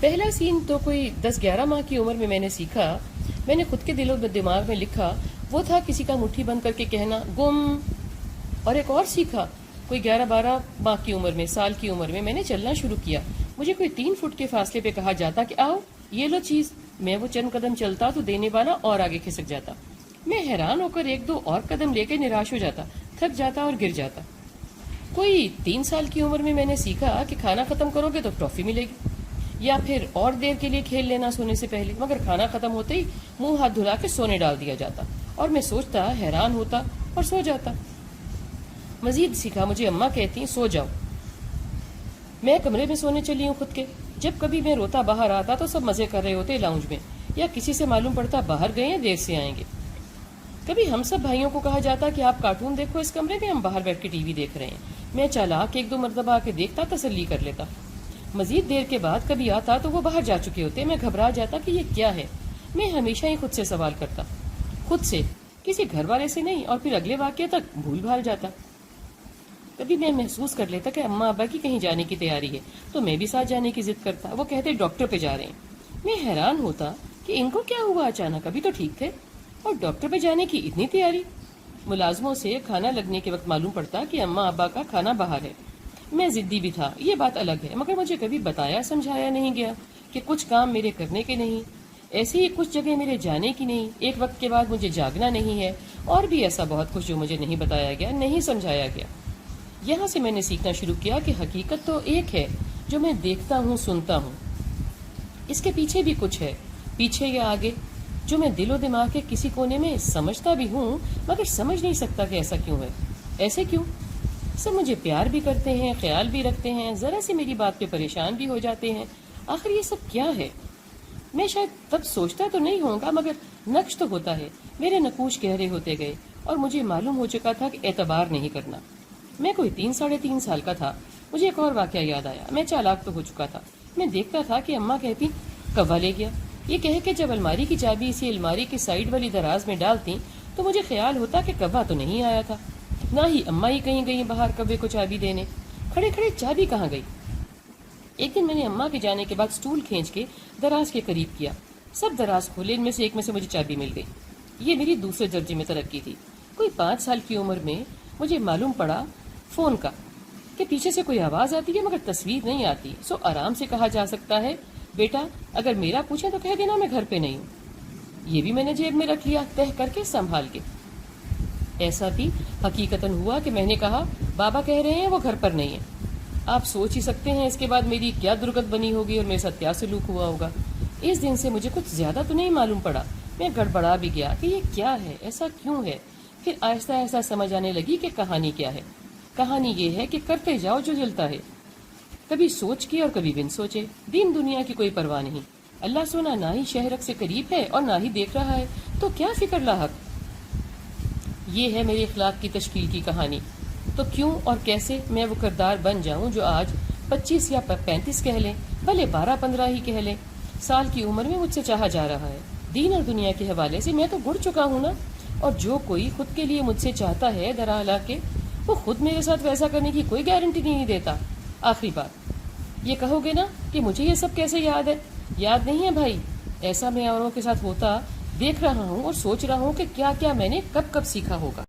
پہلا سین تو کوئی 10-11 ماہ کی عمر میں نے سیکھا. میں نے خود کے دل و دماغ میں لکھا وہ تھا کسی کا مٹھی بند کر کے کہنا گم. اور ایک اور سیکھا کوئی 11-12 ماہ کی عمر میں، سال کی عمر میں نے چلنا شروع کیا. مجھے کوئی 3 فٹ کے فاصلے پہ کہا جاتا کہ آؤ یہ لو چیز. میں وہ چند قدم چلتا تو دینے والا اور آگے کھسک جاتا. میں حیران ہو کر 1-2 اور قدم لے کے نراش ہو جاتا، تھک جاتا اور گر جاتا. کوئی 3 سال کی عمر میں نے سیکھا کہ کھانا ختم کرو گے تو ٹرافی ملے گی، یا پھر اور دیر کے لیے کھیل لینا سونے سے پہلے. مگر کھانا ختم ہوتے ہی منہ ہاتھ دھلا کے سونے ڈال دیا جاتا اور میں سوچتا، حیران ہوتا اور سو جاتا. مزید سیکھا مجھے اماں کہتی سو جاؤ. میں کمرے میں سونے چلی ہوں خود کے. جب کبھی میں روتا باہر آتا تو سب مزے کر رہے ہوتے لاؤنج میں، یا کسی سے معلوم پڑتا باہر گئے ہیں دیر سے آئیں گے. کبھی ہم سب بھائیوں کو کہا جاتا کہ آپ کارٹون دیکھو اس کمرے میں، ہم باہر بیٹھ کے ٹی وی دیکھ رہے ہیں. میں چالاک 1-2 مرتبہ آ کے دیکھتا، تسلی کر لیتا. مزید دیر کے بعد کبھی آتا تو وہ باہر جا چکے ہوتے. میں گھبرا جاتا کہ یہ کیا ہے. میں ہمیشہ ہی خود سے سوال کرتا، خود سے، کسی گھر والے سے نہیں. اور پھر اگلے واقعے تک بھول بھال جاتا. کبھی میں محسوس کر لیتا کہ اماں ابا کی کہیں جانے کی تیاری ہے تو میں بھی ساتھ جانے کی ضد کرتا. وہ کہتے ڈاکٹر پہ جا رہے ہیں. میں حیران ہوتا کہ ان کو کیا ہوا اچانک، ابھی تو ٹھیک تھے اور ڈاکٹر پہ جانے کی اتنی تیاری. ملازموں سے کھانا لگنے کے وقت معلوم پڑتا کہ اماں ابا کا کھانا باہر ہے. میں ضدی بھی تھا، یہ بات الگ ہے، مگر مجھے کبھی بتایا سمجھایا نہیں گیا کہ کچھ کام میرے کرنے کے نہیں، ایسے ہی کچھ جگہ میرے جانے کی نہیں، ایک وقت کے بعد مجھے جاگنا نہیں ہے، اور بھی ایسا بہت کچھ جو مجھے نہیں بتایا گیا، نہیں سمجھایا گیا. یہاں سے میں نے سیکھنا شروع کیا کہ حقیقت تو ایک ہے جو میں دیکھتا ہوں، سنتا ہوں. اس کے پیچھے بھی کچھ ہے، پیچھے یا آگے، جو میں دل و دماغ کے کسی کونے میں سمجھتا بھی ہوں مگر سمجھ نہیں سکتا کہ ایسا کیوں ہے، ایسے کیوں. سب مجھے پیار بھی کرتے ہیں، خیال بھی رکھتے ہیں، ذرا سی میری بات پہ پریشان بھی ہو جاتے ہیں. آخر یہ سب کیا ہے؟ میں شاید تب سوچتا تو نہیں ہوں گا مگر نقش تو ہوتا ہے. میرے نقوش گہرے ہوتے گئے اور مجھے معلوم ہو چکا تھا کہ اعتبار نہیں کرنا. میں کوئی 3-3.5 سال کا تھا. مجھے ایک اور واقعہ یاد آیا. میں چالاک تو ہو چکا تھا. میں دیکھتا تھا کہ اماں کہتی کوا لے گیا، یہ کہہ کے جب الماری کی چابی اسی الماری کی سائڈ والی دراز میں ڈالتی تو مجھے خیال ہوتا کہ کوا تو نہیں آیا تھا، نہ ہی اماں ہی کہیں گئی باہر کوے کو چابی دینے. کھڑے کھڑے چابی کہاں گئی؟ ایک دن میں نے اماں کے جانے کے بعد سٹول کھینچ کے دراز کے قریب کیا. سب دراز کھولے، ان میں سے ایک میں سے مجھے چابی مل گئی. یہ میری دوسرے درجے میں ترقی تھی. کوئی 5 سال کی عمر میں مجھے معلوم پڑا فون کا کہ پیچھے سے کوئی آواز آتی ہے مگر تصویر نہیں آتی. سو آرام سے کہا جا سکتا ہے بیٹا اگر میرا پوچھیں تو کہہ دینا میں گھر پہ نہیں ہوں. یہ بھی میں نے جیب میں رکھ لیا، تہ کر کے سنبھال کے. ایسا بھی حقیقتاً ہوا کہ میں نے کہا بابا کہہ رہے ہیں وہ گھر پر نہیں ہے. آپ سوچ ہی سکتے ہیں اس کے بعد میری کیا درگت بنی ہوگی اور میرے ساتھ کیا سلوک ہوا ہوگا. اس دن سے مجھے کچھ زیادہ تو نہیں معلوم پڑا. میں گڑبڑا بھی گیا کہ یہ کیا ہے، ایسا کیوں ہے. پھر آہستہ آہستہ سمجھ آنے لگی کہ کہانی کیا ہے. کہانی یہ ہے کہ کرتے جاؤ جو جلتا ہے، کبھی سوچ کے اور کبھی بن سوچے. دین دنیا کی کوئی پرواہ نہیں. اللہ سونا نہ ہی شہرک سے قریب ہے اور نہ ہی دیکھ رہا ہے، تو کیا فکر لاحق. یہ ہے میری اخلاق کی تشکیل کی کہانی. تو کیوں اور کیسے میں وہ کردار بن جاؤں جو آج 25 یا 35 کہہ لیں، بھلے 12-15 ہی کہہ لیں، سال کی عمر میں مجھ سے چاہا جا رہا ہے. دین اور دنیا کے حوالے سے میں تو گڑ چکا ہوں نا. اور جو کوئی خود کے لیے مجھ سے چاہتا ہے درا ہلا کے، وہ خود میرے ساتھ ویسا کرنے کی کوئی گارنٹی نہیں دیتا. آخری بات یہ کہو گے نا کہ مجھے یہ سب کیسے یاد ہے. یاد نہیں ہے بھائی، ایسا میں اوروں کے ساتھ ہوتا دیکھ رہا ہوں اور سوچ رہا ہوں کہ کیا کیا میں نے کب کب سیکھا ہوگا.